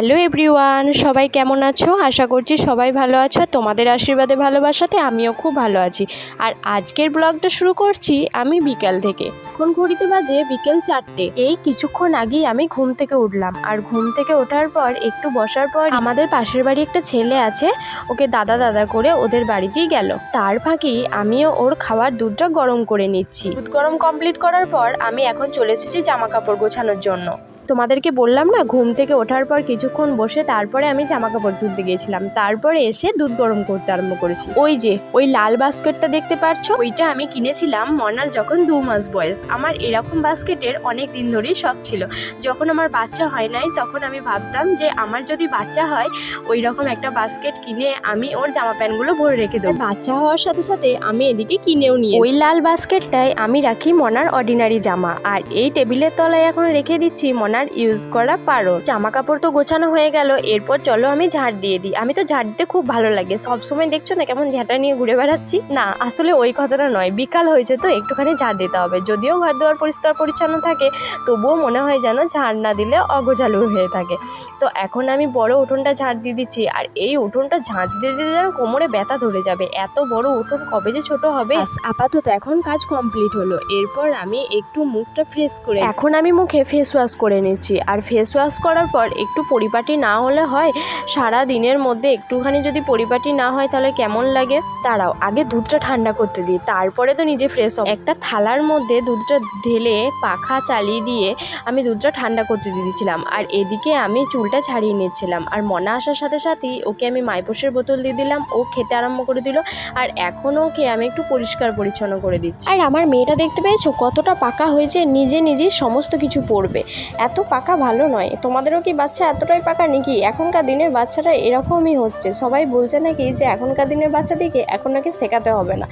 Hello everyone, সবাই কেমন আছো? আশা করছি সবাই ভালো আছো। তোমাদের আশীর্বাদে ভালোবাসাতে আমিও খুব ভালো আছি। আর আজকের ব্লগটা শুরু করছি আমি বিকেল থেকে। এখন ঘড়িতে বাজে বিকেল 4টে। এই কিছুক্ষণ আগেই আমি ঘুম থেকে উঠলাম। আর ঘুম থেকে ওঠার পর একটু বসার পর আমাদের পাশের বাড়ি একটা ছেলে আছে, ওকে দাদা দাদা করে ওদের বাড়িতেই গেল। তার ফাঁকি আমিও ওর খাওয়ার দুধটা গরম করে নিচ্ছি। দুধ গরম কমপ্লিট করার পর আমি এখন চলে এসেছি জামা কাপড় গোছানোর জন্য। তোমাদেরকে বললাম না, ঘুম থেকে ওঠার পর কিছুক্ষণ বসে তারপরে আমি জামা কাপড় তুলতে গিয়েছিলাম, তারপরে এসে দুধ গরম করতে আরম্ভ করেছি। ওই যে ওই লাল বাস্কেটটা দেখতে পাচ্ছ, ওইটা আমি কিনেছিলাম মনার যখন 2 মাস বয়স। আমার এরকম বাস্কেটের অনেক দিন ধরেই শখ ছিল। যখন আমার বাচ্চা হয় নাই তখন আমি ভাবতাম যে আমার যদি বাচ্চা হয় ওই রকম একটা বাস্কেট কিনে আমি ওর জামা প্যান্টগুলো ভরে রেখে দেবো। বাচ্চা হওয়ার সাথে সাথে আমি এদিকে কিনেও নিয়ে ওই লাল বাস্কেটটায় আমি রাখি মনার অর্ডিনারি জামা। আর এই টেবিলের তলায় এখন রেখে দিচ্ছি মনার ইউজ করা পারো। জামা কাপড় তো গোছানো হয়ে গেল, এরপর চলো আমি ঝাড় দিয়ে দিই। আমি তো ঝাড় দিতে খুব ভালো লাগে, সবসময় দেখছো না কেমন ঝাঁটা নিয়ে ঘুরে বেড়াচ্ছি। না আসলে ওই কথাটা নয়, বিকাল হয়েছে তো একটুখানি ঝাড় দিতে হবে। যদিও ঘর দুয়ার পরিষ্কার পরিচ্ছন্ন থাকে তবুও মনে হয় যেন ঝাড় না দিলে অগোছালো হয়ে থাকে। তো এখন আমি বড় উঠোনটা ঝাড় দিয়ে দিচ্ছি। আর এই উঠোনটা ঝাড় দিতে দিতে যেন কোমরে ব্যথা ধরে যাবে, এত বড় উঠোন কবে যে ছোট হবে। আপাতত এখন কাজ কমপ্লিট হলো, এরপর আমি একটু মুখটা ফ্রেশ করে এখন আমি মুখে ফেস ওয়াশ করে নিচ্ছি। আর ফেস ওয়াশ করার পর একটু পরিপাটি না হলে হয়? সারা দিনের মধ্যে একটুখানি যদি পরিপাটি না হয় তাহলে কেমন লাগে। দাঁড়াও আগে দুধটা ঠান্ডা করতে দিই, তারপরে তো নিজে ফ্রেশ হব। একটা থালার মধ্যে দুধটা ঢেলে পাখা চালিয়ে দিয়ে আমি দুধটা ঠান্ডা করতে দিয়েছিলাম। আর এদিকে আমি চুলটা ছাড়িয়ে নিচ্ছিলাম। আর মনা আসার সাথে সাথেই ওকে আমি মাইপোষের বোতল দিয়ে দিলাম, ও খেতে আরম্ভ করে দিল। আর এখন ওকে আমি একটু পরিষ্কার পরিচ্ছন্ন করে দিচ্ছি। আর আমার মেয়েটা দেখতে পেয়েছো কতটা পাকা হয়েছে, নিজে নিজেই সমস্ত কিছু পড়বে। এত পাকা ভালো নয়। তোমাদেরও কি বাচ্চা এতটাই পাকা নাকি? এখনকার দিনের বাচ্চারা এরকমই হচ্ছে। সবাই বলছে নাকি যে এখনকার দিনের বাচ্চাদেরকে এখন নাকি শেখাতে হবে না।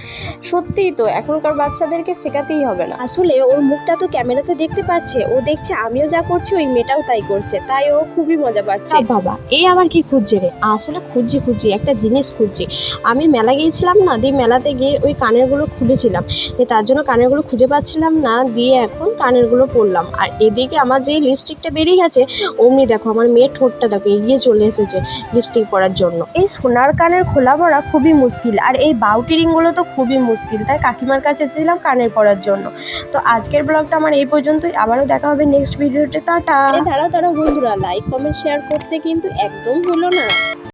সত্যিই তো, এখনকার বাচ্চাদেরকে শেখাতেই হবে না। আসলে ওর মুখটা তো ক্যামেরাতে দেখতে পাচ্ছে, ও দেখছে আমিও যা করছি ওই মেয়েটাও তাই করছে, তাই ও খুবই মজা পাচ্ছে। বাবা এই আবার কি খুঁজছে রে? আসলে খুঁজছি একটা জিনিস খুঁজছি। আমি মেলা গিয়েছিলাম না, দিয়ে মেলাতে গিয়ে ওই কানেরগুলো খুলেছিলাম, তার জন্য কানেরগুলো খুঁজে পাচ্ছিলাম না, দিয়ে এখন কানেরগুলো পরলাম। আর এদিকে আমার যে লিপস্টিকটা বেরিয়ে গেছে, অমনি দেখো আমার মেয়ের ঠোঁটটা দেখো এগিয়ে চলে এসেছে লিপস্টিক পরার জন্য। এই সোনার কানের খোলা পরা খুবই মুশকিল, আর এই বাউটি রিংগুলো তো খুবই মুশকিল, তাই কাকিমার কাছে এসেছিলাম কানের পরার জন্য। তো আজকের ব্লগটা আমার এই পর্যন্তই, আবারও দেখা হবে নেক্সট ভিডিওতে। টাটা। দাঁড়াও বন্ধুরা, লাইক কমেন্ট শেয়ার করতে কিন্তু একদম ভুলো না।